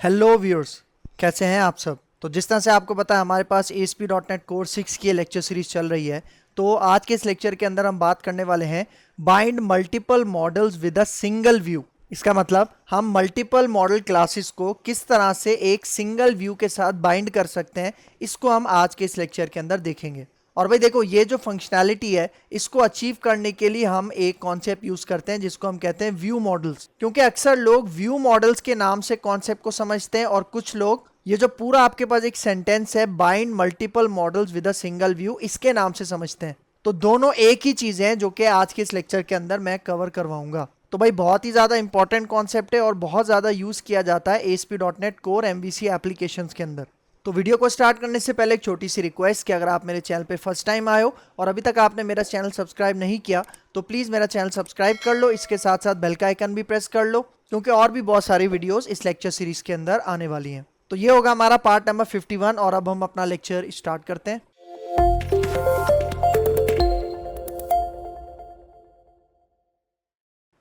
Hello viewers, कैसे हैं आप सब। तो जिस तरह से आपको पता है हमारे पास ASP.NET कोर 6 की लेक्चर सीरीज चल रही है। तो आज के इस लेक्चर के अंदर हम बात करने वाले हैं bind multiple models with a single view. इसका मतलब हम मल्टीपल मॉडल क्लासेस को किस तरह से एक सिंगल व्यू के साथ बाइंड कर सकते हैं, इसको हम आज के इस लेक्चर के अंदर देखेंगे। और भाई देखो, ये जो फंक्शनैलिटी है इसको अचीव करने के लिए हम एक कॉन्सेप्ट यूज करते हैं जिसको हम कहते हैं व्यू मॉडल्स। क्योंकि अक्सर लोग व्यू मॉडल्स के नाम से कॉन्सेप्ट को समझते हैं और कुछ लोग ये जो पूरा आपके पास एक सेंटेंस है bind multiple models with a single view, इसके नाम से समझते हैं। तो दोनों एक ही चीजें हैं जो कि आज के इस लेक्चर के अंदर मैं कवर करवाऊंगा। तो भाई बहुत ही ज्यादा इंपॉर्टेंट कॉन्सेप्ट है और बहुत ज्यादा यूज किया जाता है ASP.NET कोर MVC एप्लीकेशंस के अंदर। तो वीडियो को स्टार्ट करने से पहले एक छोटी सी रिक्वेस्ट कि अगर आप मेरे चैनल पे फर्स्ट टाइम आए हो और अभी तक आपने मेरा चैनल सब्सक्राइब नहीं किया तो प्लीज़ मेरा चैनल सब्सक्राइब कर लो। इसके साथ साथ बेल का आइकन भी प्रेस कर लो, क्योंकि और भी बहुत सारी वीडियोस इस लेक्चर सीरीज के अंदर आने वाली हैं। तो ये होगा हमारा पार्ट नंबर 51 और अब हम अपना लेक्चर स्टार्ट करते हैं।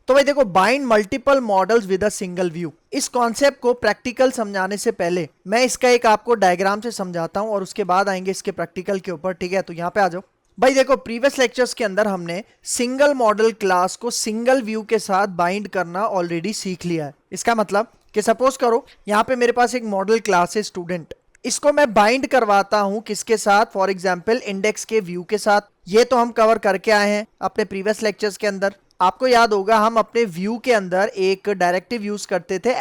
तो भाई देखो, bind multiple models with a single view, इस कॉन्सेप्ट को प्रैक्टिकल समझाने से पहले मैं इसका एक आपको डायग्राम से समझाता हूं और उसके बाद आएंगे इसके प्रैक्टिकल के ऊपर। ठीक है, तो यहाँ पे आ जाओ। भाई देखो, प्रीवियस लेक्चर्स के अंदर हमने सिंगल मॉडल क्लास को सिंगल व्यू के साथ बाइंड करना ऑलरेडी सीख लिया है। इसका मतलब कि सपोज करो यहाँ पे मेरे पास एक मॉडल क्लास है स्टूडेंट, इसको मैं बाइंड करवाता हूं किसके साथ, फॉर एग्जाम्पल इंडेक्स के व्यू के साथ। ये तो हम कवर करके आए हैं अपने प्रीवियस लेक्चर्स के अंदर। आपको याद होगा हम अपने व्यू के अंदर एक डायरेक्टिव यूज करते थे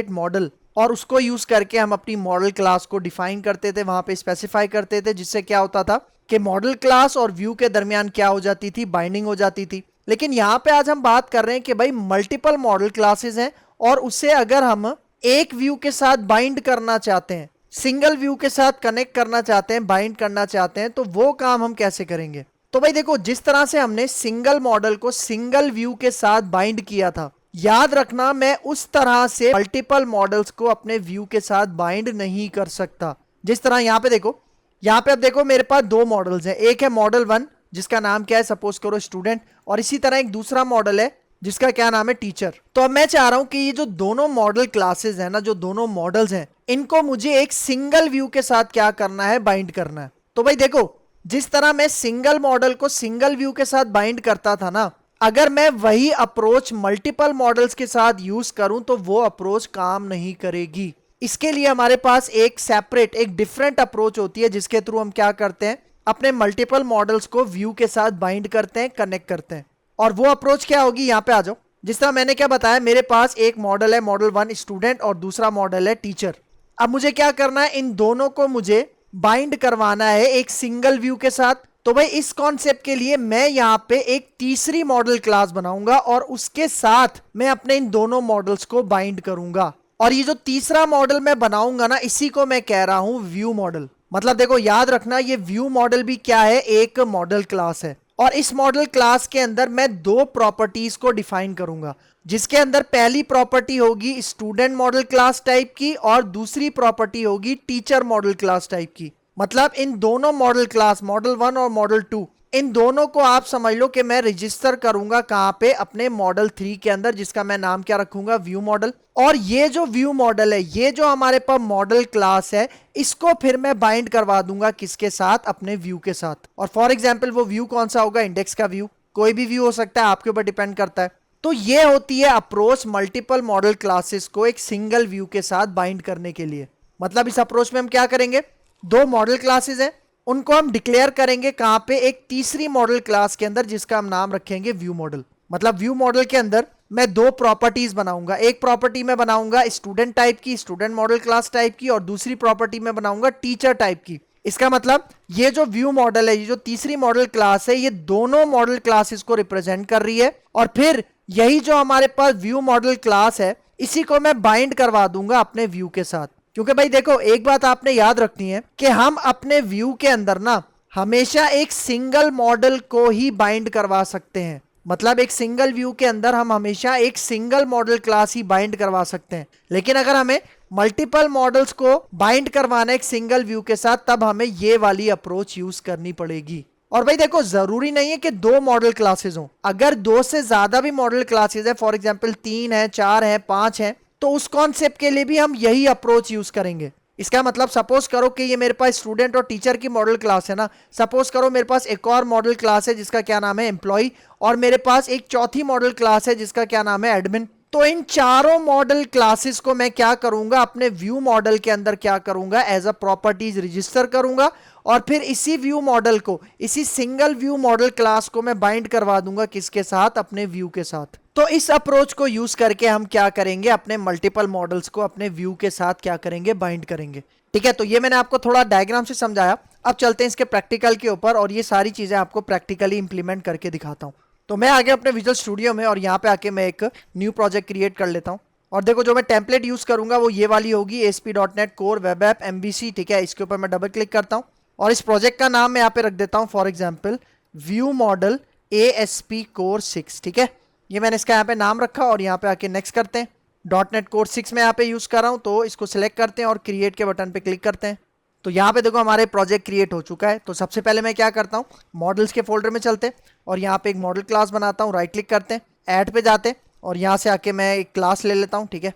@model, और उसको यूज करके हम अपनी मॉडल क्लास को डिफाइन करते थे, वहां पे स्पेसिफाई करते थे, जिससे क्या होता था कि मॉडल क्लास और व्यू के दरमियान क्या हो जाती थी, बाइंडिंग हो जाती थी। लेकिन यहाँ पे आज हम बात कर रहे हैं कि भाई मल्टीपल मॉडल क्लासेस हैं और उसे अगर हम एक व्यू के साथ बाइंड करना चाहते हैं, सिंगल व्यू के साथ कनेक्ट करना चाहते हैं, बाइंड करना चाहते हैं, तो वो काम हम कैसे करेंगे। तो भाई देखो, जिस तरह से हमने सिंगल मॉडल को सिंगल व्यू के साथ बाइंड किया था, याद रखना मैं उस तरह से मल्टीपल मॉडल्स को अपने व्यू के साथ बाइंड नहीं कर सकता। जिस तरह यहाँ पे देखो, यहाँ पे अब देखो मेरे पास दो मॉडल्स हैं। एक है मॉडल 1 जिसका नाम क्या है, सपोज करो स्टूडेंट, और इसी तरह एक दूसरा मॉडल है जिसका क्या नाम है, टीचर। तो अब मैं चाह रहा हूं कि ये जो दोनों मॉडल क्लासेस हैं ना, जो दोनों मॉडल्स हैं, इनको मुझे एक सिंगल व्यू के साथ क्या करना है, बाइंड करना है। तो भाई देखो, जिस तरह मैं सिंगल मॉडल को सिंगल व्यू के साथ बाइंड करता था ना, अगर मैं वही अप्रोच मल्टीपल मॉडल्स के साथ यूज करूं तो वो अप्रोच काम नहीं करेगी। इसके लिए हमारे पास एक सेपरेट, एक डिफरेंट अप्रोच होती है जिसके थ्रू हम क्या करते हैं, अपने मल्टीपल मॉडल्स को व्यू के साथ बाइंड करते हैं, कनेक्ट करते हैं। और वो अप्रोच क्या होगी, यहां पे आ जाओ। जिस तरह मैंने क्या बताया, मेरे पास एक मॉडल है मॉडल 1 स्टूडेंट और दूसरा मॉडल है टीचर। अब मुझे क्या करना है, इन दोनों को मुझे बाइंड करवाना है एक सिंगल व्यू के साथ। तो भाई इस कॉन्सेप्ट के लिए मैं यहां पे एक तीसरी मॉडल क्लास बनाऊंगा और उसके साथ मैं अपने इन दोनों मॉडल्स को बाइंड करूंगा। और ये जो तीसरा मॉडल मैं बनाऊंगा ना, इसी को मैं कह रहा हूं व्यू मॉडल। मतलब देखो, याद रखना ये व्यू मॉडल भी क्या है, एक मॉडल क्लास है। और इस मॉडल क्लास के अंदर मैं दो प्रॉपर्टीज को डिफाइन करूंगा, जिसके अंदर पहली प्रॉपर्टी होगी स्टूडेंट मॉडल क्लास टाइप की और दूसरी प्रॉपर्टी होगी टीचर मॉडल क्लास टाइप की। मतलब इन दोनों मॉडल क्लास, मॉडल 1 और मॉडल 2, इन दोनों को आप समझ लो कि मैं रजिस्टर करूंगा कहां पे, अपने मॉडल 3 के अंदर, जिसका मैं नाम क्या रखूंगा, व्यू मॉडल। और ये जो व्यू मॉडल है, ये जो हमारे पास मॉडल क्लास है, इसको फिर मैं बाइंड करवा दूंगा किसके साथ, अपने व्यू के साथ। और फॉर एग्जाम्पल वो व्यू कौन सा होगा, इंडेक्स का व्यू, कोई भी व्यू हो सकता है, आपके ऊपर डिपेंड करता है। तो ये होती है अप्रोच मल्टीपल मॉडल क्लासेस को एक सिंगल व्यू के साथ बाइंड करने के लिए। मतलब इस अप्रोच में हम क्या करेंगे, दो मॉडल क्लासेस हैं, उनको हम डिक्लेयर करेंगे कहां पे, एक तीसरी मॉडल क्लास के अंदर, जिसका हम नाम रखेंगे व्यू मॉडल। मतलब व्यू मॉडल के अंदर मैं दो प्रॉपर्टीज बनाऊंगा। एक प्रॉपर्टी में बनाऊंगा स्टूडेंट टाइप की, स्टूडेंट मॉडल क्लास टाइप की, और दूसरी प्रॉपर्टी में बनाऊंगा टीचर टाइप की। इसका मतलब ये जो व्यू मॉडल है, ये जो तीसरी मॉडल क्लास है, ये दोनों मॉडल क्लासेस को रिप्रेजेंट कर रही है। और फिर यही जो हमारे पास व्यू मॉडल क्लास है, इसी को मैं बाइंड करवा दूंगा अपने व्यू के साथ। क्योंकि भाई देखो, एक बात आपने याद रखनी है कि हम अपने व्यू के अंदर ना हमेशा एक सिंगल मॉडल को ही बाइंड करवा सकते हैं। मतलब एक सिंगल व्यू के अंदर हम हमेशा एक सिंगल मॉडल क्लास ही बाइंड करवा सकते हैं। लेकिन अगर हमें मल्टीपल मॉडल्स को बाइंड करवाना एक सिंगल व्यू के साथ, तब हमें ये वाली अप्रोच यूज करनी पड़ेगी। और भाई देखो, जरूरी नहीं है कि दो मॉडल क्लासेस हो। अगर दो से ज्यादा भी मॉडल क्लासेस है, फॉर एग्जाम्पल 3 है, 4 है, 5 है, तो उस कॉन्सेप्ट के लिए भी हम यही अप्रोच यूज करेंगे। इसका मतलब सपोज करो कि ये मेरे पास स्टूडेंट और टीचर की मॉडल क्लास है ना, सपोज करो मेरे पास एक और मॉडल क्लास है जिसका क्या नाम है एम्प्लॉय, और मेरे पास एक चौथी मॉडल क्लास है जिसका क्या नाम है एडमिन। तो इन चारों मॉडल क्लासेस को मैं क्या करूंगा, अपने व्यू मॉडल के अंदर क्या करूंगा, एज अ प्रॉपर्टीज रजिस्टर करूंगा, और फिर इसी व्यू मॉडल को, इसी सिंगल व्यू मॉडल क्लास को मैं बाइंड करवा दूंगा किसके साथ, अपने व्यू के साथ। तो इस अप्रोच को यूज करके हम क्या करेंगे, अपने मल्टीपल मॉडल्स को अपने व्यू के साथ क्या करेंगे, बाइंड करेंगे। ठीक है, तो ये मैंने आपको थोड़ा डायग्राम से समझाया। अब चलते हैं इसके प्रैक्टिकल के ऊपर, और ये सारी चीजें आपको प्रैक्टिकली इंप्लीमेंट करके दिखाता हूं। तो मैं आगे अपने विजुअल स्टूडियो में, और यहाँ पे आके मैं एक न्यू प्रोजेक्ट क्रिएट कर लेता हूँ। और देखो जो मैं टेम्पलेट यूज करूंगा वो ये वाली होगी, ASP.NET Core web app MVC। ठीक है, इसके ऊपर मैं डबल क्लिक करता हूँ, और इस प्रोजेक्ट का नाम मैं यहाँ पे रख देता हूँ for example view model ASP Core 6। ठीक है, ये मैंने इसका यहाँ पे नाम रखा, और यहाँ पे आके नेक्स्ट करते हैं। .NET Core 6 में यहाँ पे यूज कर रहा हूँ, तो इसको सिलेक्ट करते हैं और क्रिएट के बटन पे क्लिक करते हैं। तो यहाँ पे देखो हमारे प्रोजेक्ट क्रिएट हो चुका है। तो सबसे पहले मैं क्या करता हूँ, मॉडल्स के फोल्डर में चलते हैं, और यहाँ पे एक मॉडल क्लास बनाता हूँ, राइट क्लिक करते हैं, ऐड पे जाते हैं, और यहाँ से आके मैं एक क्लास ले लेता हूँ। ठीक है,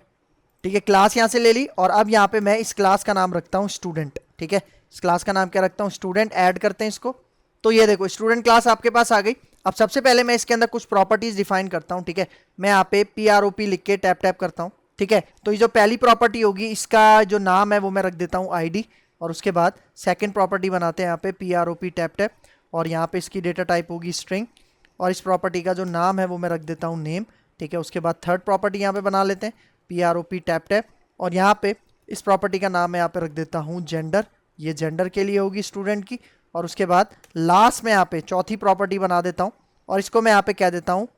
ठीक है, क्लास यहाँ से ले ली, और अब यहाँ पे मैं इस क्लास का नाम रखता हूँ स्टूडेंट। ठीक है, इस क्लास का नाम क्या रखता हूँ, स्टूडेंट। ऐड करते हैं इसको। तो ये देखो स्टूडेंट क्लास आपके पास आ गई। अब सबसे पहले मैं इसके अंदर कुछ प्रॉपर्टीज डिफाइन करता हूँ। ठीक है, मैं यहाँ पे PROP लिख के टैप टैप करता हूँ। ठीक है, तो ये जो पहली प्रॉपर्टी होगी इसका जो नाम है वो मैं रख देता हूँ ID, और उसके बाद सेकंड प्रॉपर्टी बनाते हैं यहाँ पे PROP टैप टैप, और यहाँ पे इसकी डेटा टाइप होगी स्ट्रिंग, और इस प्रॉपर्टी का जो नाम है वो मैं रख देता हूँ नेम। ठीक है, उसके बाद थर्ड प्रॉपर्टी यहाँ पे बना लेते हैं PROP टैप टैप, और यहाँ पे इस प्रॉपर्टी का नाम मैं यहाँ पे रख देता हूँ जेंडर। ये जेंडर के लिए होगी स्टूडेंट की, और उसके बाद लास्ट में यहाँ पे चौथी प्रॉपर्टी बना देता हूँ, और इसको मैं यहाँ पे कह देता हूँ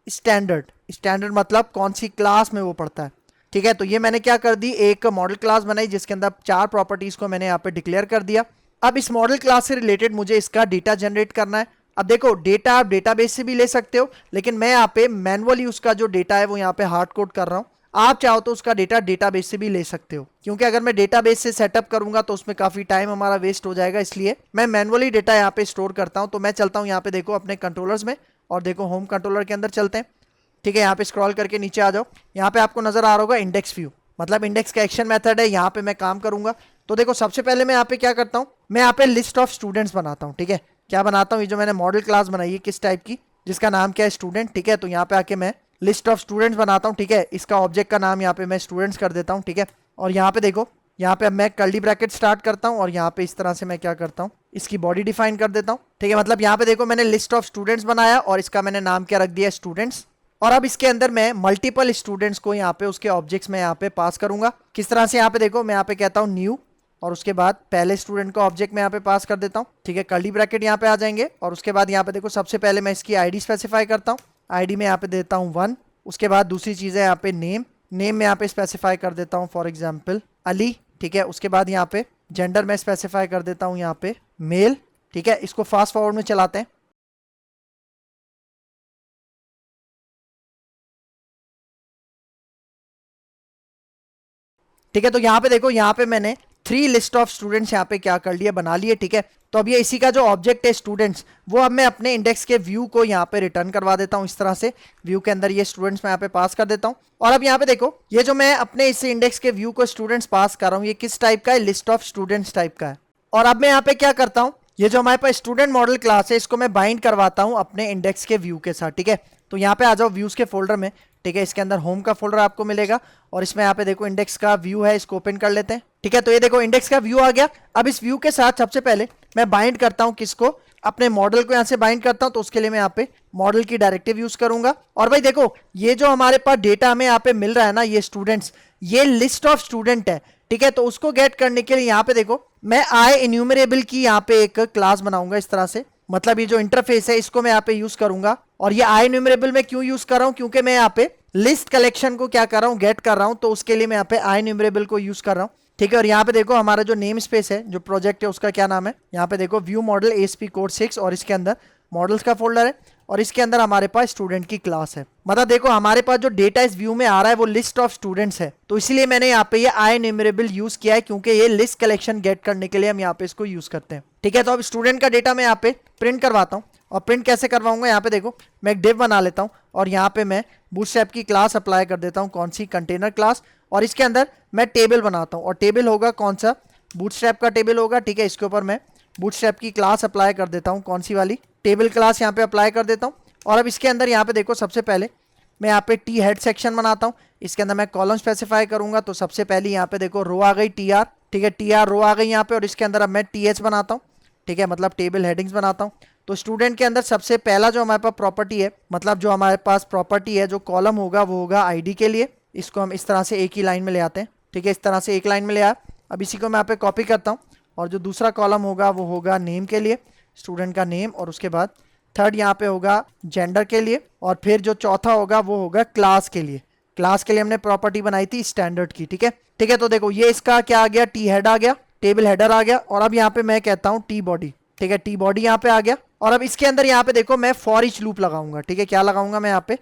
स्टैंडर्ड। स्टैंडर्ड मतलब कौन सी क्लास में वो पढ़ता है। ठीक है, तो ये मैंने क्या कर दी, एक मॉडल क्लास बनाई जिसके अंदर 4 प्रॉपर्टीज को मैंने यहाँ पे डिक्लेयर कर दिया। अब इस मॉडल क्लास से रिलेटेड मुझे इसका डेटा जनरेट करना है। अब देखो डेटा आप डेटाबेस से भी ले सकते हो, लेकिन मैं यहाँ पे मैनुअली उसका जो डेटा है वो यहाँ पे हार्ड कोड कर रहा हूँ। आप चाहो तो उसका डेटा डेटाबेस से भी ले सकते हो, क्योंकि अगर मैं डेटाबेस से सेटअप करूंगा तो उसमें काफी टाइम हमारा वेस्ट हो जाएगा, इसलिए मैं मैनुअली डेटा यहाँ पे स्टोर करता हूँ। तो मैं चलता हूँ यहाँ पे देखो अपने कंट्रोलर्स में, और देखो होम कंट्रोलर के अंदर चलते हैं। ठीक है, यहाँ पे स्क्रॉल करके नीचे आ जाओ। यहाँ पे आपको नजर आ रहा होगा इंडेक्स व्यू, मतलब इंडेक्स का एक्शन मेथड है, यहाँ पे मैं काम करूंगा। तो देखो सबसे पहले मैं यहाँ पे क्या करता हूँ, मैं यहाँ पे लिस्ट ऑफ स्टूडेंट्स बनाता हूँ। ठीक है, क्या बनाता हूँ, ये जो मैंने मॉडल क्लास बनाई है किस टाइप की, जिसका नाम क्या है स्टूडेंट। ठीक है, तो यहाँ पे आके मैं लिस्ट ऑफ स्टूडेंट्स बनाता हूँ। ठीक है, इसका ऑब्जेक्ट का नाम यहाँ पे मैं स्टूडेंट्स कर देता हूँ। ठीक है, और यहाँ पे देखो, यहाँ पे अब मैं कर्ली ब्रैकेट स्टार्ट करता हूँ, और यहाँ पे इस तरह से मैं क्या करता हूँ, इसकी बॉडी डिफाइन कर देता हूँ। ठीक है, मतलब यहाँ पे देखो मैंने लिस्ट ऑफ स्टूडेंट्स बनाया, और इसका मैंने नाम क्या रख दिया, स्टूडेंट्स। और अब इसके अंदर मैं मल्टीपल स्टूडेंट्स को यहाँ पे उसके ऑब्जेक्ट्स में यहाँ पे पास करूंगा। किस तरह से, यहाँ पे देखो मैं यहाँ पे कहता हूँ न्यू, और उसके बाद पहले स्टूडेंट का ऑब्जेक्ट में यहाँ पे पास कर देता हूँ। ठीक है, कर्ली ब्रैकेट यहाँ पे आ जाएंगे, और उसके बाद यहाँ पे देखो सबसे पहले मैं इसकी ID स्पेसिफाई करता हूँ। ID में यहाँ पे देता हूँ 1। उसके बाद दूसरी चीज़ है यहाँ पे नेम में यहाँ पे स्पेसिफाई कर देता हूँ फॉर एग्जाम्पल अली। ठीक है, उसके बाद यहाँ पे जेंडर में स्पेसिफाई कर देता हूँ यहाँ पे मेल। ठीक है, इसको फास्ट फॉरवर्ड में चलाते हैं। ठीक है, तो यहाँ पे देखो, यहाँ पे मैंने 3 लिस्ट ऑफ स्टूडेंट्स यहाँ पे क्या कर लिए, बना लिए। ठीक है, तो अब ये इसी का जो ऑब्जेक्ट है स्टूडेंट्स, वो अब मैं अपने इंडेक्स के व्यू को यहाँ पे रिटर्न करवा देता हूँ। इस तरह से व्यू के अंदर ये स्टूडेंट्स मैं यहाँ पे पास कर देता हूँ। और अब यहाँ पे देखो, ये जो मैं अपने इस इंडेक्स के व्यू को स्टूडेंट्स पास कर रहा हूँ, ये किस टाइप का है, लिस्ट ऑफ स्टूडेंट्स टाइप का है। और अब मैं यहाँ पे क्या करता हूँ, ये जो हमारे पास स्टूडेंट मॉडल क्लास है, इसको मैं बाइंड करवाता हूँ अपने इंडेक्स के व्यू के साथ। ठीक है, तो यहाँ पे आ जाओ व्यूज के फोल्डर में। ठीक है, इसके अंदर होम का फोल्डर आपको मिलेगा, और इसमें यहाँ पे देखो इंडेक्स का व्यू है, इसको ओपन कर लेते हैं। ठीक है, तो ये देखो इंडेक्स का व्यू आ गया। अब इस व्यू के साथ सबसे पहले मैं बाइंड करता हूँ किसको, अपने मॉडल को यहाँ से बाइंड करता हूँ। तो उसके लिए मैं यहाँ पे मॉडल की डायरेक्टिव यूज करूंगा। और भाई देखो, ये जो हमारे पास डेटा हमें यहाँ पे मिल रहा है ना, ये स्टूडेंट्स, ये लिस्ट ऑफ स्टूडेंट है। ठीक है, तो उसको गेट करने के लिए यहाँ पे देखो मैं आई इन्यूमरेबल की यहाँ पे एक क्लास बनाऊंगा इस तरह से, मतलब ये जो इंटरफेस है इसको मैं यहाँ पे यूज करूंगा। और ये आई इन्यूमरेबल में क्यों यूज कर रहा हूँ, क्योंकि मैं यहाँ पे लिस्ट कलेक्शन को क्या कर रहा हूँ, गेट कर रहा हूँ, तो उसके लिए मैं यहाँ पे आई इन्यूमरेबल को यूज कर रहा हूँ। ठीक है, और यहाँ पे देखो हमारा जो नेम स्पेस है, जो प्रोजेक्ट है उसका क्या नाम है, यहाँ पे देखो व्यू मॉडल ASP Core 6, और इसके अंदर मॉडल्स का फोल्डर है, और इसके अंदर हमारे पास स्टूडेंट की क्लास है। मतलब देखो हमारे पास जो डेटा इस व्यू में आ रहा है वो लिस्ट ऑफ स्टूडेंट्स है, तो इसलिए मैंने यहाँ पे ये आई इन्यूमरेबल यूज किया है, क्योंकि ये लिस्ट कलेक्शन गेट करने के लिए हम यहाँ पे इसको यूज करते हैं। ठीक है, तो अब स्टूडेंट का डेटा मैं यहाँ पे प्रिंट करवाता हूँ। और प्रिंट कैसे करवाऊंगा, यहाँ पे देखो मैं एक डिव बना लेता हूँ, और यहाँ पे मैं बूटस्ट्रैप की क्लास अप्लाई कर देता हूँ, कौन सी, कंटेनर क्लास। और इसके अंदर मैं टेबल बनाता हूँ, और टेबल होगा कौन सा, बूटस्ट्रैप का टेबल होगा, ठीक है। इसके ऊपर मैं बूटस्ट्रैप की क्लास अप्लाई कर देता हूँ, कौन सी वाली, टेबल क्लास यहाँ पे अप्लाई कर देता हूँ। और अब इसके अंदर यहाँ पे देखो सबसे पहले मैं यहाँ पे टी हेड सेक्शन बनाता हूँ, इसके अंदर मैं कॉलम स्पेसिफाई करूंगा। तो सबसे पहले यहाँ पे देखो रो आ गई टी आर, ठीक है, टी आर रो आ गई यहाँ पे, और इसके अंदर अब मैं टी एच बनाता हूँ, ठीक है, मतलब टेबल हेडिंग्स बनाता हूँ। तो स्टूडेंट के अंदर सबसे पहला जो हमारे पास प्रॉपर्टी है, मतलब जो हमारे पास प्रॉपर्टी है, जो कॉलम होगा वो होगा आईडी के लिए। इसको हम इस तरह से एक ही लाइन में ले आते हैं, ठीक है, इस तरह से एक लाइन में ले आया। अब इसी को मैं यहाँ पे कॉपी करता हूँ, और जो दूसरा कॉलम होगा वो होगा नेम के लिए, स्टूडेंट का नेम, और उसके बाद थर्ड यहाँ पे होगा जेंडर के लिए, और फिर जो चौथा होगा वो होगा क्लास के लिए। क्लास के लिए हमने प्रॉपर्टी बनाई थी स्टैंडर्ड की, ठीक है, ठीक है। तो देखो ये इसका क्या आ गया, टी हेड आ गया, टेबल हेडर आ गया, और अब यहाँ पे मैं कहता हूँ टी बॉडी, ठीक है, टी बॉडी यहाँ पे आ गया। और अब इसके अंदर यहाँ पे देखो मैं फॉर ईच लूप लगाऊंगा, ठीक है, क्या लगाऊंगा मैं यहाँ पे,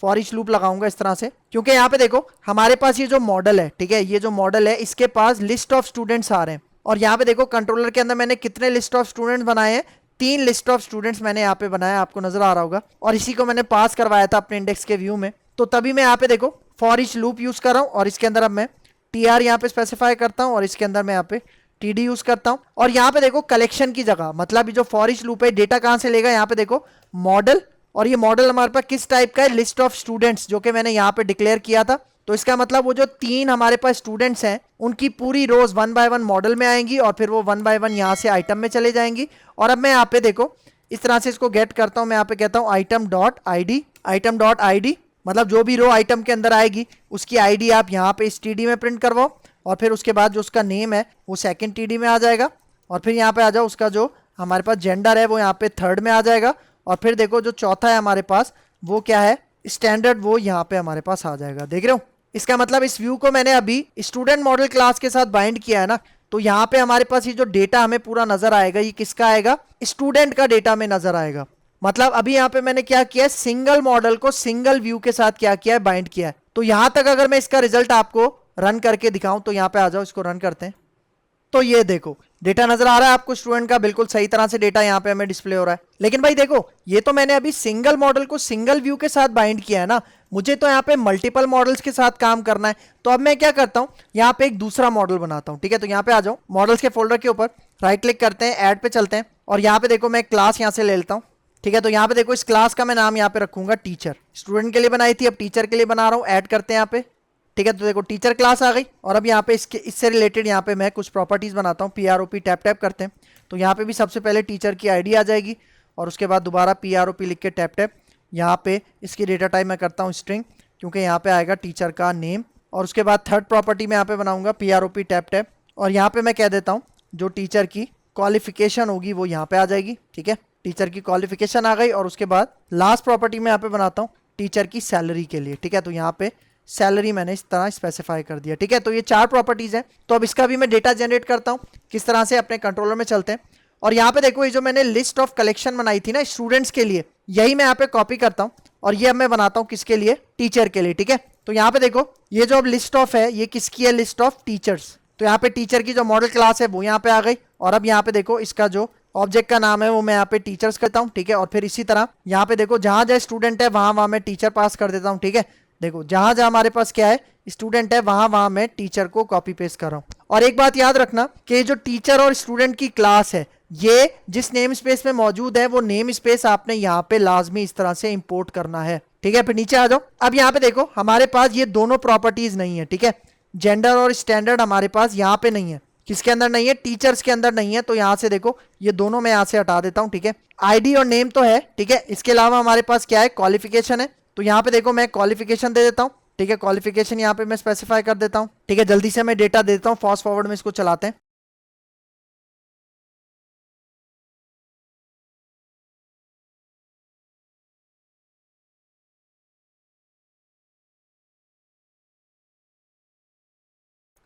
फॉर ईच लूप लगाऊंगा इस तरह से, क्योंकि यहाँ पे देखो हमारे पास ये जो मॉडल है, ठीक है, ये जो मॉडल है इसके पास लिस्ट ऑफ स्टूडेंट्स आ रहे हैं। और यहाँ पे देखो कंट्रोलर के अंदर मैंने कितने लिस्ट ऑफ स्टूडेंट्स बनाए हैं, 3 लिस्ट ऑफ स्टूडेंट्स मैंने यहाँ पे बनाया, आपको नजर आ रहा होगा, और इसी को मैंने पास करवाया था अपने इंडेक्स के व्यू में। तो तभी मैं यहाँ पे देखो फॉर ईच लूप यूज कर रहा हूँ, और इसके अंदर अब मैं टी आर यहाँ पे स्पेसिफाई करता हूँ, और इसके अंदर मैं यहाँ पे टी डी यूज करता हूँ। और यहाँ पे देखो कलेक्शन की जगह, मतलब जो फॉर ईच लूप है डेटा कहाँ से लेगा, यहाँ पे देखो मॉडल, और ये मॉडल हमारे पास किस टाइप का है, लिस्ट ऑफ स्टूडेंट्स, जो कि मैंने यहाँ पे डिक्लेयर किया था। तो इसका मतलब वो जो 3 हमारे पास स्टूडेंट्स हैं उनकी पूरी रोज 1 बाय 1 मॉडल में आएंगी, और फिर वो 1 बाय 1 यहाँ से आइटम में चले जाएंगी। और अब मैं यहाँ पे देखो इस तरह से इसको गेट करता हूँ, मैं यहाँ पे कहता हूँ आइटम डॉट आई डी, मतलब जो भी रो आइटम के अंदर आएगी उसकी आईडी आप यहाँ पे इस टीडी में प्रिंट करवाओ, और फिर उसके बाद जो उसका नेम है वो सेकंड टीडी में आ जाएगा, और फिर यहाँ पे आ जाओ उसका जो हमारे पास जेंडर है वो यहाँ पे थर्ड में आ जाएगा, और फिर देखो जो चौथा है हमारे पास वो क्या है, स्टैंडर्ड, वो यहाँ पे हमारे पास आ जाएगा। देख रहे हो, इसका मतलब इस व्यू को मैंने अभी स्टूडेंट मॉडल क्लास के साथ बाइंड किया है ना, तो यहाँ पे हमारे पास ये जो डेटा हमें पूरा नजर आएगा ये किसका आएगा, स्टूडेंट का डेटा में नजर आएगा। मतलब अभी यहाँ पे मैंने क्या किया है, सिंगल मॉडल को सिंगल व्यू के साथ क्या किया है, बाइंड किया है। तो यहां तक अगर मैं इसका रिजल्ट आपको रन करके दिखाऊं, तो यहाँ पे आ जाओ, इसको रन करते हैं। तो ये देखो डेटा नजर आ रहा है आपको स्टूडेंट का, बिल्कुल सही तरह से डेटा यहाँ पे हमें डिस्प्ले हो रहा है। लेकिन भाई देखो ये तो मैंने अभी सिंगल मॉडल को सिंगल व्यू के साथ बाइंड किया है ना, मुझे तो यहाँ पे मल्टीपल मॉडल्स के साथ काम करना है। तो अब मैं क्या करता हूँ, यहाँ पे एक दूसरा मॉडल बनाता हूँ, ठीक है। तो यहाँ पे आ जाओ, मॉडल्स के फोल्डर के ऊपर राइट क्लिक करते हैं, ऐड पे चलते हैं, और यहाँ पे देखो मैं क्लास यहाँ से ले लेता हूँ, ठीक है। तो यहाँ पे देखो इस क्लास का मैं नाम यहाँ पे रखूंगा टीचर, स्टूडेंट के लिए बनाई थी, अब टीचर के लिए बना रहा हूँ, ऐड करते हैं यहाँ पे, ठीक है। तो देखो टीचर क्लास आ गई, और अब यहाँ पे इससे रिलेटेड यहाँ पे मैं कुछ प्रॉपर्टीज बनाता हूँ, PROP टैप टैप करते हैं। तो यहाँ पे भी सबसे पहले टीचर की आईडी आ जाएगी, और उसके बाद दोबारा PROP लिख के टैप टैप, यहाँ पे इसकी डेटा टाइप मैं करता हूँ स्ट्रिंग, क्योंकि यहाँ पे आएगा टीचर का नेम। और उसके बाद थर्ड प्रॉपर्टी में यहाँ पे बनाऊंगा PROP टैप टैप, और यहाँ पे मैं कह देता हूँ जो टीचर की क्वालिफिकेशन होगी वो यहाँ पे आ जाएगी, ठीक है, टीचर की क्वालिफिकेशन आ गई। और उसके बाद लास्ट प्रॉपर्टी में यहाँ पे बनाता हूँ टीचर की सैलरी के लिए, ठीक है। तो यहाँ पे सैलरी मैंने इस तरह स्पेसिफाई कर दिया, ठीक है। तो ये 4 प्रॉपर्टीज हैं। तो अब इसका भी मैं डेटा जनरेट करता हूँ, किस तरह से अपने कंट्रोलर में चलते हैं। और यहाँ पे देखो ये जो मैंने लिस्ट ऑफ कलेक्शन बनाई थी ना स्टूडेंट्स के लिए, यही मैं यहाँ पे कॉपी करता हूँ, और ये अब मैं बनाता हूँ किसके लिए, टीचर के लिए, ठीक है। तो यहाँ पे देखो ये जो अब लिस्ट ऑफ है ये किसकी है, लिस्ट ऑफ टीचर्स। तो यहाँ पे टीचर की जो मॉडल क्लास है वो यहाँ पे आ गई, और अब यहाँ पे देखो इसका जो ऑब्जेक्ट का नाम है वो मैं यहाँ पे टीचर्स करता हूँ, ठीक है। और फिर इसी तरह यहाँ पे देखो जहां जहां स्टूडेंट है वहां मैं टीचर पास कर देता हूँ, ठीक है। देखो जहां जहां हमारे पास क्या है, स्टूडेंट है, वहां मैं टीचर को कॉपी पेस्ट कर रहा हूँ। और एक बात याद रखना कि जो टीचर और स्टूडेंट की क्लास है ये जिस नेम स्पेस में मौजूद है वो नेम स्पेस आपने यहाँ पे लाजमी इस तरह से इंपोर्ट करना है, ठीक है। फिर नीचे आ जाओ, अब यहाँ पे देखो हमारे पास ये दोनों प्रॉपर्टीज नहीं है, ठीक है। जेंडर और स्टैंडर्ड हमारे पास यहाँ पे नहीं है, किसके अंदर नहीं है, टीचर्स के अंदर नहीं है। तो यहाँ से देखो ये दोनों मैं यहाँ से हटा देता हूँ, ठीक है। आईडी और नेम तो है, ठीक है। इसके अलावा हमारे पास क्या है, क्वालिफिकेशन है। तो यहाँ पे देखो मैं क्वालिफिकेशन दे देता हूँ, ठीक है। क्वालिफिकेशन यहाँ पे मैं स्पेसिफाई कर देता हूँ, ठीक है। जल्दी से मैं डेटा देता हूँ, फास्ट फॉरवर्ड में इसको चलाते हैं।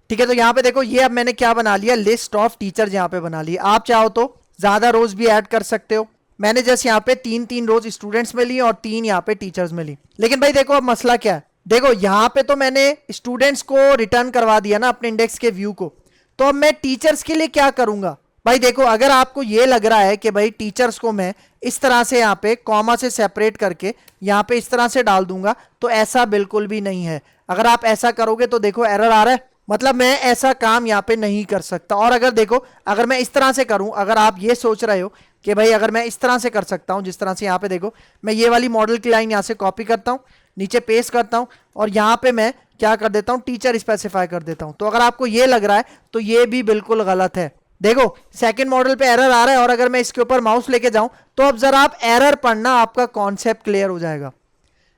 ठीक है, तो यहाँ पे देखो ये अब मैंने क्या बना लिया, लिस्ट ऑफ टीचर्स यहाँ पे बना लिया। आप चाहो तो ज्यादा रोज भी ऐड कर सकते हो। मैंने जस्ट यहाँ पे 3-3 रोज स्टूडेंट्स में ली और 3 यहाँ पे टीचर्स में ली। लेकिन भाई देखो अब मसला क्या है, देखो यहाँ पे तो मैंने स्टूडेंट्स को रिटर्न करवा दिया ना अपने इंडेक्स के व्यू को, तो अब मैं टीचर्स के लिए क्या करूंगा, भाई देखो, अगर आपको ये लग रहा है कि भाई टीचर्स को मैं इस तरह से यहाँ पे कॉमा से सेपरेट करके यहाँ पे इस तरह से डाल दूंगा, तो ऐसा बिल्कुल भी नहीं है। अगर आप ऐसा करोगे तो देखो एरर आ रहा है, मतलब मैं ऐसा काम यहाँ पे नहीं कर सकता। और अगर देखो, अगर मैं इस तरह से करूं, अगर आप ये सोच रहे हो कि भाई अगर मैं इस तरह से कर सकता हूं, जिस तरह से यहाँ पे देखो, मैं ये वाली मॉडल की लाइन यहाँ से कॉपी करता हूँ, नीचे पेस्ट करता हूँ, और यहाँ पे मैं क्या कर देता हूँ, टीचर स्पेसिफाई कर देता हूँ। तो अगर आपको ये लग रहा है तो ये भी बिल्कुल गलत है। देखो सेकंड मॉडल पे एरर आ रहा है, और अगर मैं इसके ऊपर माउस लेके जाऊं तो अब जरा आप एरर पढ़ना, आपका कॉन्सेप्ट क्लियर हो जाएगा।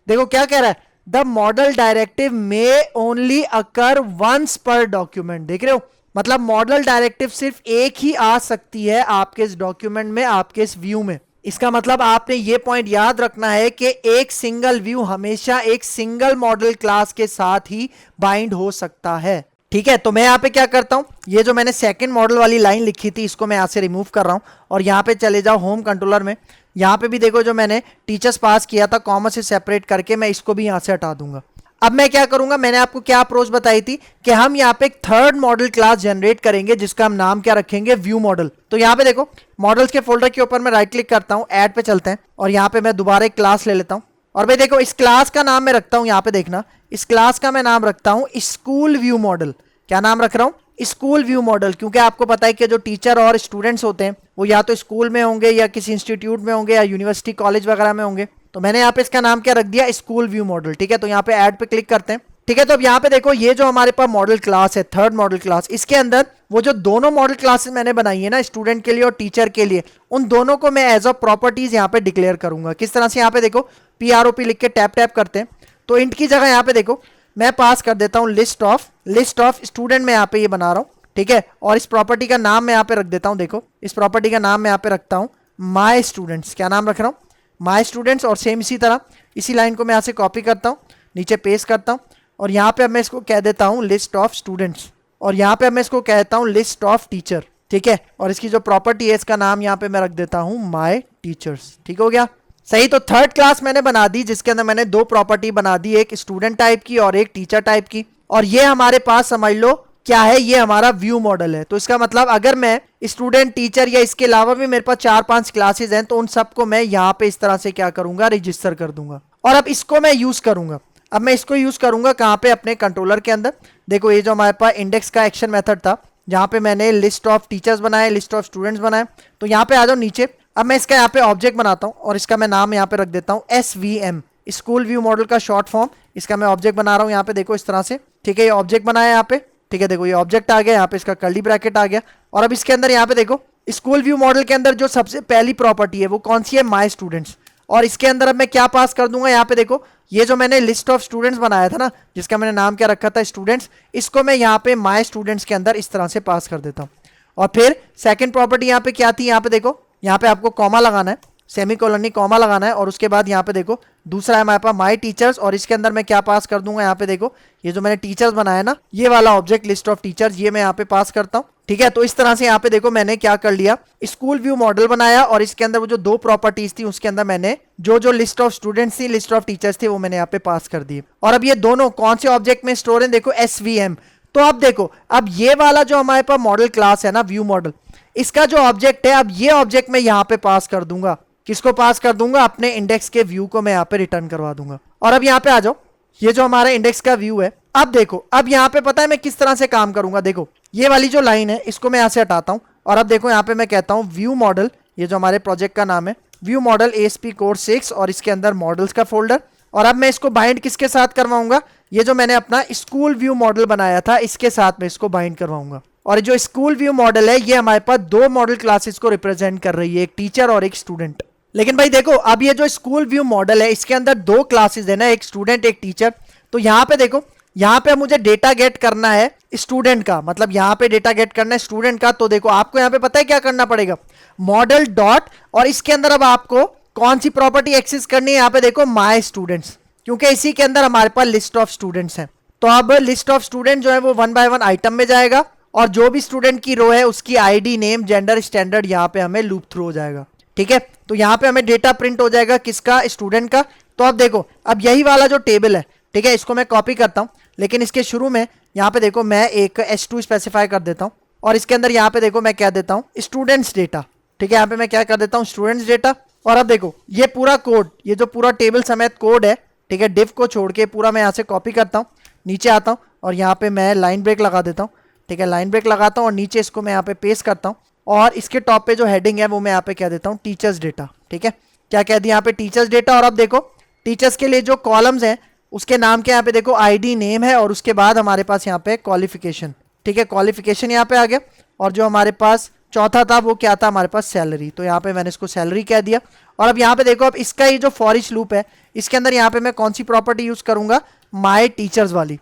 देखो क्या कह रहा है, the model directive may only occur once per document. देख रहे हो, मतलब मॉडल डायरेक्टिव सिर्फ एक ही आ सकती है आपके इस डॉक्यूमेंट में, आपके इस व्यू में। इसका मतलब आपने ये पॉइंट याद रखना है कि एक सिंगल व्यू हमेशा एक सिंगल मॉडल क्लास के साथ ही बाइंड हो सकता है। ठीक है, तो मैं यहाँ पे क्या करता हूँ, ये जो मैंने सेकंड मॉडल वाली लाइन लिखी थी इसको मैं यहाँ से रिमूव कर रहा हूँ, और यहाँ पे चले जाओ होम कंट्रोलर में। यहाँ पे भी देखो जो मैंने टीचर्स पास किया था कॉमा से सेपरेट करके, मैं इसको भी यहाँ से हटा दूंगा। अब मैं क्या करूंगा, मैंने आपको क्या अप्रोच बताई थी कि हम यहाँ पे एक थर्ड मॉडल क्लास जनरेट करेंगे जिसका हम नाम क्या रखेंगे, व्यू मॉडल। तो यहाँ पे देखो मॉडल्स के फोल्डर के ऊपर मैं राइट क्लिक करता हूँ, ऐड पे चलते हैं, और यहाँ पे मैं दोबारा एक क्लास ले लेता हूँ। और भाई देखो इस क्लास का नाम मैं रखता हूँ, यहाँ पे देखना, इस क्लास का मैं नाम रखता हूँ स्कूल व्यू मॉडल। क्या नाम रख रहा हूँ, स्कूल व्यू मॉडल, क्योंकि आपको पता है कि जो टीचर और स्टूडेंट्स होते हैं वो या तो स्कूल में होंगे या किसी इंस्टीट्यूट में होंगे या यूनिवर्सिटी कॉलेज वगैरह में होंगे। तो मैंने यहाँ पे इसका नाम क्या रख दिया, स्कूल व्यू मॉडल। ठीक है, तो यहाँ पे ऐड पे क्लिक करते हैं। ठीक है, तो अब यहाँ पे देखो ये जो हमारे पास मॉडल क्लास है, थर्ड मॉडल क्लास, इसके अंदर वो जो दोनों मॉडल क्लासेस मैंने बनाई है ना, स्टूडेंट के लिए और टीचर के लिए, उन दोनों को मैं एज अ प्रॉपर्टीज यहाँ पे डिक्लेयर करूंगा। किस तरह से, यहाँ पे देखो PROP लिख के टैप टैप करते हैं, तो इंट की जगह यहाँ पे देखो मैं पास कर देता हूँ लिस्ट ऑफ स्टूडेंट, मैं यहाँ पे ये बना रहा हूँ। ठीक है, और इस प्रॉपर्टी का नाम मैं यहाँ पे रख देता हूँ, देखो इस प्रॉपर्टी का नाम मैं यहाँ पे रखता हूँ माई स्टूडेंट्स। क्या नाम रख रहा हूँ, माई स्टूडेंट्स। और सेम इसी तरह इसी लाइन को मैं यहाँ से कॉपी करता हूँ, नीचे पेस्ट करता हूँ, और यहाँ पे अब मैं इसको कह देता हूँ लिस्ट ऑफ स्टूडेंट्स, और यहाँ पे अब मैं इसको कहता हूँ लिस्ट ऑफ टीचर। ठीक है, और इसकी जो प्रॉपर्टी है इसका नाम यहाँ पे मैं रख देता हूँ माई टीचर्स। ठीक हो गया, सही। तो थर्ड क्लास मैंने बना दी जिसके अंदर मैंने दो प्रॉपर्टी बना दी, एक स्टूडेंट टाइप की और एक टीचर टाइप की। और ये हमारे पास समझ लो क्या है, ये हमारा व्यू मॉडल है। तो इसका मतलब अगर मैं स्टूडेंट, टीचर या इसके अलावा भी मेरे पास 4-5 क्लासेस हैं तो उन सबको मैं यहाँ पे इस तरह से क्या करूंगा, रजिस्टर कर दूंगा। और अब इसको मैं यूज करूंगा, अब मैं इसको यूज करूंगा कहाँ पे, अपने कंट्रोलर के अंदर। देखो ये जो हमारे पास इंडेक्स का एक्शन मेथड था, जहाँ पे मैंने लिस्ट ऑफ टीचर्स बनाए, लिस्ट ऑफ स्टूडेंट्स बनाए, तो यहाँ पे आ जाओ नीचे। अब मैं इसका यहाँ पे ऑब्जेक्ट बनाता हूँ और इसका मैं नाम यहाँ पे रख देता हूँ SVM, स्कूल व्यू मॉडल का शॉर्ट फॉर्म। इसका मैं ऑब्जेक्ट बना रहा हूँ यहाँ पे, देखो इस तरह से। ठीक है, ये ऑब्जेक्ट बनाया यहाँ पे। ठीक है, देखो ये ऑब्जेक्ट आ गया, यहाँ पे इसका कर्ली ब्रैकेट आ गया। और अब इसके अंदर यहाँ पे देखो स्कूल व्यू मॉडल के अंदर जो सबसे पहली प्रॉपर्टी है वो कौन सी है, माई स्टूडेंट्स। और इसके अंदर अब मैं क्या पास कर दूंगा, यहाँ पे देखो ये जो मैंने लिस्ट ऑफ स्टूडेंट्स बनाया था ना, जिसका मैंने नाम क्या रखा था, स्टूडेंट्स, इसको मैं यहाँ पे माई स्टूडेंट्स के अंदर इस तरह से पास कर देता हूँ। और फिर सेकंड प्रॉपर्टी यहाँ पे क्या थी, यहाँ पे देखो, यहाँ पे आपको कॉमा लगाना है, सेमीकोलन नहीं कॉमा लगाना है। और उसके बाद यहाँ पे देखो दूसरा है हमारे पास माई टीचर्स, और इसके अंदर मैं क्या पास कर दूंगा, यहाँ पे देखो ये जो मैंने टीचर्स बनाया ना, ये वाला ऑब्जेक्ट लिस्ट ऑफ टीचर्स, ये मैं यहाँ पे पास करता हूँ। ठीक है, तो इस तरह से यहाँ पे देखो मैंने क्या कर लिया, स्कूल व्यू मॉडल बनाया, और इसके अंदर वो जो दो प्रॉपर्टीज थी उसके अंदर मैंने जो लिस्ट ऑफ स्टूडेंट्स थी, लिस्ट ऑफ टीचर्स थे, वो मैंने यहाँ पे पास कर दिए। और अब ये दोनों कौन से ऑब्जेक्ट में स्टोर है, देखो SVM। तो अब देखो, अब ये वाला जो हमारे पास मॉडल क्लास है ना, व्यू मॉडल, इसका जो ऑब्जेक्ट है, अब ये ऑब्जेक्ट मैं यहाँ पे पास कर दूंगा। किसको पास कर दूंगा, अपने इंडेक्स के व्यू को मैं यहाँ पे रिटर्न करवा दूंगा। और अब यहाँ पे आ जाओ, ये जो हमारा इंडेक्स का व्यू है, अब देखो अब यहाँ पे पता है मैं किस तरह से काम करूंगा। देखो ये वाली जो लाइन है इसको मैं यहाँ से हटाता हूँ, और अब देखो यहाँ पे मैं कहता हूँ व्यू मॉडल, ये जो हमारे प्रोजेक्ट का नाम है व्यू मॉडल ASP कोर्स 6, और इसके अंदर मॉडल्स का फोल्डर। और अब मैं इसको बाइंड किसके साथ करवाऊंगा, ये जो मैंने अपना स्कूल व्यू मॉडल बनाया था इसके साथ में इसको बाइंड करवाऊंगा। और जो स्कूल व्यू मॉडल है ये हमारे पास दो मॉडल क्लासेस को रिप्रेजेंट कर रही है, एक टीचर और एक स्टूडेंट। लेकिन भाई देखो अब ये जो स्कूल व्यू मॉडल है इसके अंदर दो क्लासेस है ना, एक स्टूडेंट एक टीचर। तो यहाँ पे देखो, यहाँ पे मुझे डेटा गेट करना है स्टूडेंट का, मतलब यहाँ पे डेटा गेट करना है स्टूडेंट का। तो देखो आपको यहाँ पे पता है क्या करना पड़ेगा, मॉडल डॉट, और इसके अंदर अब आपको कौन सी प्रॉपर्टी एक्सेस करनी है, यहाँ पे देखो माई स्टूडेंट्स, क्योंकि इसी के अंदर हमारे पास लिस्ट ऑफ स्टूडेंट्स हैं। तो अब लिस्ट ऑफ स्टूडेंट जो है वो 1 बाय 1 आइटम में जाएगा, और जो भी स्टूडेंट की रो है उसकी ID, नेम, जेंडर, स्टैंडर्ड यहाँ पे हमें लूप थ्रू हो जाएगा। ठीक है, तो यहाँ पे हमें डेटा प्रिंट हो जाएगा किसका, स्टूडेंट का। तो अब देखो अब यही वाला जो टेबल है, ठीक है, इसको मैं कॉपी करता हूँ, लेकिन इसके शुरू में यहाँ पे देखो मैं एक S2 स्पेसिफाई कर देता हूँ। और इसके अंदर यहाँ पे देखो मैं क्या देता हूँ, स्टूडेंट्स डेटा। ठीक है, यहाँ पे मैं क्या कर देता हूँ, स्टूडेंट्स डेटा। और अब देखो ये पूरा कोड, ये जो पूरा टेबल समेत कोड है, ठीक है, डिव को छोड़ के पूरा मैं यहाँ से कॉपी करता हूँ, नीचे आता हूँ और यहाँ पे मैं लाइन ब्रेक लगा देता हूँ। ठीक है, लाइन ब्रेक लगाता हूँ और नीचे इसको मैं यहाँ पे पेस्ट करता हूँ और इसके टॉप पे जो हेडिंग है वो मैं यहाँ पे क्या देता हूँ, टीचर्स डेटा। ठीक है, क्या कह दिया यहाँ पे, टीचर्स डेटा। और अब देखो टीचर्स के लिए जो कॉलम्स हैं उसके नाम के यहाँ पे देखो आईडी नेम है और उसके बाद हमारे पास यहाँ पे क्वालिफिकेशन। ठीक है, क्वालिफिकेशन यहाँ पे आ गया और जो हमारे पास चौथा था वो क्या था, हमारे पास सैलरी। तो यहाँ पे मैंने इसको सैलरी कह दिया। और अब यहाँ पे देखो, अब इसका ये जो फॉर ईच लूप है इसके अंदर यहाँ पे मैं कौन सी प्रॉपर्टी यूज करूंगा, माई टीचर्स वाली।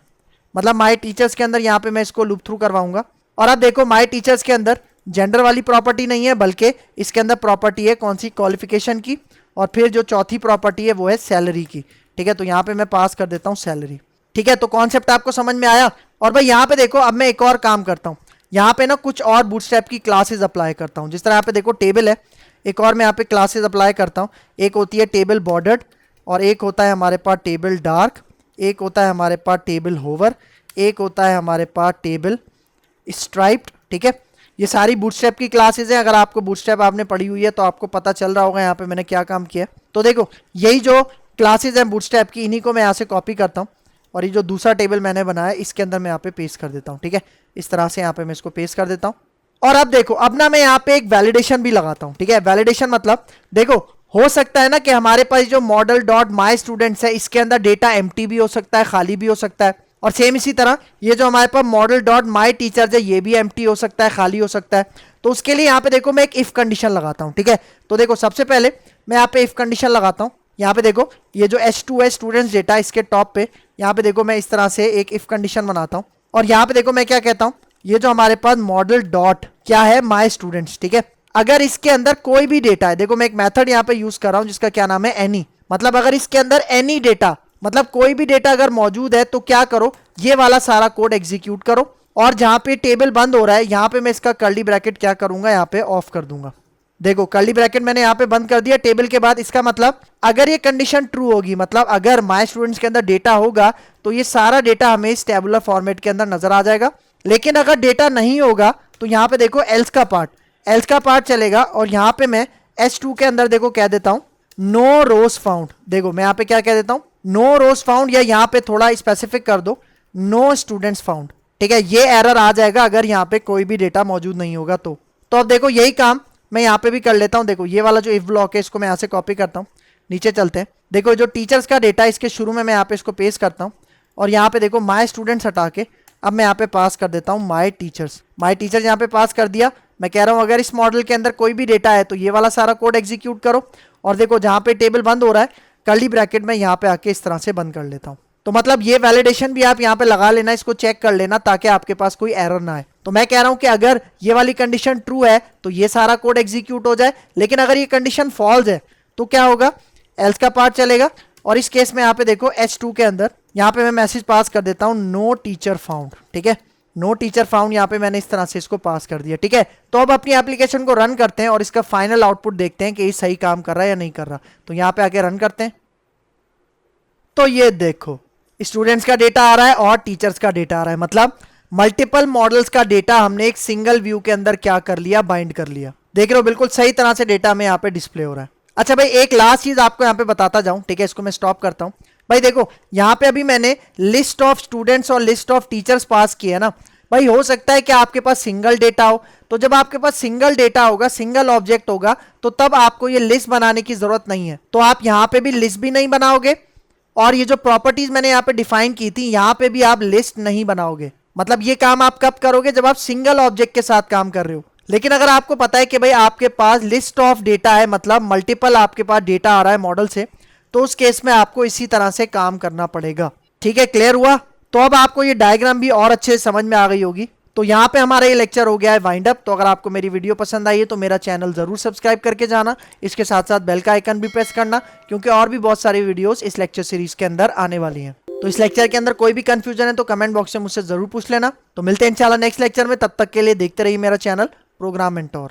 मतलब माई टीचर्स के अंदर यहाँ पे मैं इसको लूप थ्रू करवाऊंगा। और अब देखो माई टीचर्स के अंदर जेंडर वाली प्रॉपर्टी नहीं है, बल्कि इसके अंदर प्रॉपर्टी है कौन सी, क्वालिफिकेशन की। और फिर जो चौथी प्रॉपर्टी है वो है सैलरी की। ठीक है, तो यहाँ पे मैं पास कर देता हूँ सैलरी। ठीक है, तो कॉन्सेप्ट आपको समझ में आया। और भाई यहाँ पे देखो अब मैं एक और काम करता हूँ, यहाँ पे ना कुछ और बूटस्ट्रैप की क्लासेस अप्लाई करता हूँ। जिस तरह यहाँ पे देखो टेबल है, एक और मैं यहाँ पे क्लासेस अप्लाई करता हूँ। एक होती है टेबल बॉर्डर्ड, और एक होता है हमारे पास टेबल डार्क, एक होता है हमारे पास टेबल होवर, एक होता है हमारे पास टेबल स्ट्राइप्ड। ठीक है, ये सारी बूटस्ट्रैप की क्लासेस हैं। अगर आपको बूटस्ट्रैप आपने पढ़ी हुई है तो आपको पता चल रहा होगा यहाँ पे मैंने क्या काम किया। तो देखो यही जो क्लासेस हैं बूटस्ट्रैप की, इन्हीं को मैं यहाँ से कॉपी करता हूँ और ये जो दूसरा टेबल मैंने बनाया इसके अंदर मैं यहाँ पे पेस्ट कर देता हूँ। ठीक है, इस तरह से यहाँ पे मैं इसको पेस्ट कर देता हूँ। और अब देखो, अब ना मैं यहाँ पे एक वैलिडेशन भी लगाता हूँ। ठीक है, वैलिडेशन मतलब देखो हो सकता है ना कि हमारे पास जो मॉडल डॉट माई स्टूडेंट्स है इसके अंदर डेटा एम्प्टी भी हो सकता है, खाली भी हो सकता है। और सेम इसी तरह ये जो हमारे पास मॉडल डॉट माई टीचर्स है ये भी एम्प्टी हो सकता है, खाली हो सकता है। तो उसके लिए यहाँ पे देखो मैं एक इफ कंडीशन लगाता हूँ। ठीक है, तो देखो सबसे पहले मैं यहाँ पे इफ कंडीशन लगाता हूँ। यहाँ पे देखो ये जो H2 है स्टूडेंट्स डेटा, इसके टॉप पे यहाँ पे देखो मैं इस तरह से एक इफ कंडीशन बनाता हूँ। और यहाँ पे देखो मैं क्या कहता हूँ, ये जो हमारे पास मॉडल डॉट क्या है, माई स्टूडेंट्स। ठीक है, अगर इसके अंदर कोई भी डेटा है, देखो मैं एक मेथड यहाँ पे यूज कर रहा हूँ जिसका क्या नाम है, एनी। मतलब अगर इसके अंदर एनी डेटा, मतलब कोई भी डेटा अगर मौजूद है तो क्या करो, ये वाला सारा कोड एग्जीक्यूट करो। और जहां पे टेबल बंद हो रहा है यहाँ पे मैं इसका कर्ली ब्रैकेट क्या करूंगा, यहाँ पे ऑफ कर दूंगा। देखो कर्ली ब्रैकेट मैंने यहाँ पे बंद कर दिया टेबल के बाद। इसका मतलब अगर ये कंडीशन ट्रू होगी, मतलब अगर माई स्टूडेंट्स के अंदर डेटा होगा तो ये सारा डेटा हमें इस टेबुलर फॉर्मेट के अंदर नजर आ जाएगा। लेकिन अगर डेटा नहीं होगा तो यहाँ पे देखो एल्स का पार्ट चलेगा। और यहाँ पे मैं H2 के अंदर देखो कह देता हूँ नो रोज फाउंड। देखो मैं यहाँ पे क्या कह देता हूँ, नो रोज फाउंड, या यहाँ पे थोड़ा स्पेसिफिक कर दो नो स्टूडेंट्स फाउंड। ठीक है, ये एरर आ जाएगा अगर यहाँ पे कोई भी डेटा मौजूद नहीं होगा तो अब देखो यही काम मैं यहाँ पे भी कर लेता हूँ। देखो ये वाला जो इफ ब्लॉक है इसको मैं यहाँ से कॉपी करता हूँ, नीचे चलते हैं। देखो जो टीचर्स का डेटा है इसके शुरू में मैं यहाँ पे इसको पेस्ट करता हूँ और यहाँ पे देखो माई स्टूडेंट्स हटा के अब मैं यहाँ पे पास कर देता हूँ माई टीचर्स। यहाँ पे पास कर दिया। मैं कह रहा हूँ अगर इस मॉडल के अंदर कोई भी डेटा है तो ये वाला सारा कोड एग्जीक्यूट करो। और देखो जहाँ पे टेबल बंद हो रहा है कर्ली ब्रैकेट में यहाँ पे आके इस तरह से बंद कर लेता हूँ। तो मतलब ये वैलिडेशन भी आप यहाँ पे लगा लेना, इसको चेक कर लेना ताकि आपके पास कोई एरर ना आए। तो मैं कह रहा हूँ कि अगर ये वाली कंडीशन ट्रू है तो ये सारा कोड एग्जीक्यूट हो जाए, लेकिन अगर ये कंडीशन फॉल्स है तो क्या होगा, एल्स का पार्ट चलेगा। और इस केस में यहाँ पे देखो H2 के अंदर यहाँ पे मैं मैसेज पास कर देता हूँ नो टीचर फाउंड। ठीक है, नो टीचर फाउंड यहाँ पे मैंने इस तरह से इसको पास कर दिया। ठीक है, तो अब अपनी एप्लीकेशन को रन करते हैं और इसका फाइनल आउटपुट देखते हैं कि ये सही काम कर रहा है या नहीं कर रहा। तो यहाँ पे आके रन करते हैं तो ये देखो स्टूडेंट्स का डेटा आ रहा है और टीचर्स का डेटा आ रहा है। मतलब मल्टीपल मॉडल्स का डेटा हमने एक सिंगल व्यू के अंदर क्या कर लिया, बाइंड कर लिया। देख रहे हो बिल्कुल सही तरह से डेटा में यहाँ पे डिस्प्ले हो रहा है। अच्छा भाई एक लास्ट चीज आपको यहाँ पे बताता जाऊं। ठीक है, इसको मैं स्टॉप करता हूं। भाई देखो यहाँ पे अभी मैंने लिस्ट ऑफ स्टूडेंट्स और लिस्ट ऑफ टीचर्स पास किया है ना। भाई हो सकता है कि आपके पास सिंगल डेटा हो, तो जब आपके पास सिंगल डेटा होगा, सिंगल ऑब्जेक्ट होगा, तो तब आपको ये लिस्ट बनाने की जरूरत नहीं है। तो आप यहाँ पे भी लिस्ट भी नहीं बनाओगे और ये जो प्रॉपर्टीज मैंने यहाँ पे डिफाइन की थी यहाँ पे भी आप लिस्ट नहीं बनाओगे। मतलब ये काम आप कब करोगे, जब आप सिंगल ऑब्जेक्ट के साथ काम कर रहे हो। लेकिन अगर आपको पता है कि भाई आपके पास लिस्ट ऑफ डेटा है, मतलब मल्टीपल आपके पास डेटा आ रहा है मॉडल से, तो उस केस में आपको इसी तरह से काम करना पड़ेगा। ठीक है, क्लियर हुआ? तो अब आपको ये डायग्राम भी और अच्छे से समझ में आ गई होगी। तो यहाँ पे हमारा ये लेक्चर हो गया है वाइंड अप। तो अगर आपको मेरी वीडियो पसंद आई है तो मेरा चैनल जरूर सब्सक्राइब करके जाना, इसके साथ साथ बेल का आइकन भी प्रेस करना, क्योंकि और भी बहुत सारी वीडियोस इस लेक्चर सीरीज के अंदर आने वाली हैं। तो इस लेक्चर के अंदर कोई भी कंफ्यूजन है तो कमेंट बॉक्स में मुझसे जरूर पूछ लेना। तो मिलते हैं इंशाल्लाह नेक्स्ट लेक्चर में, तब तक के लिए देखते रहिए मेरा चैनल प्रोग्राम मेंटोर।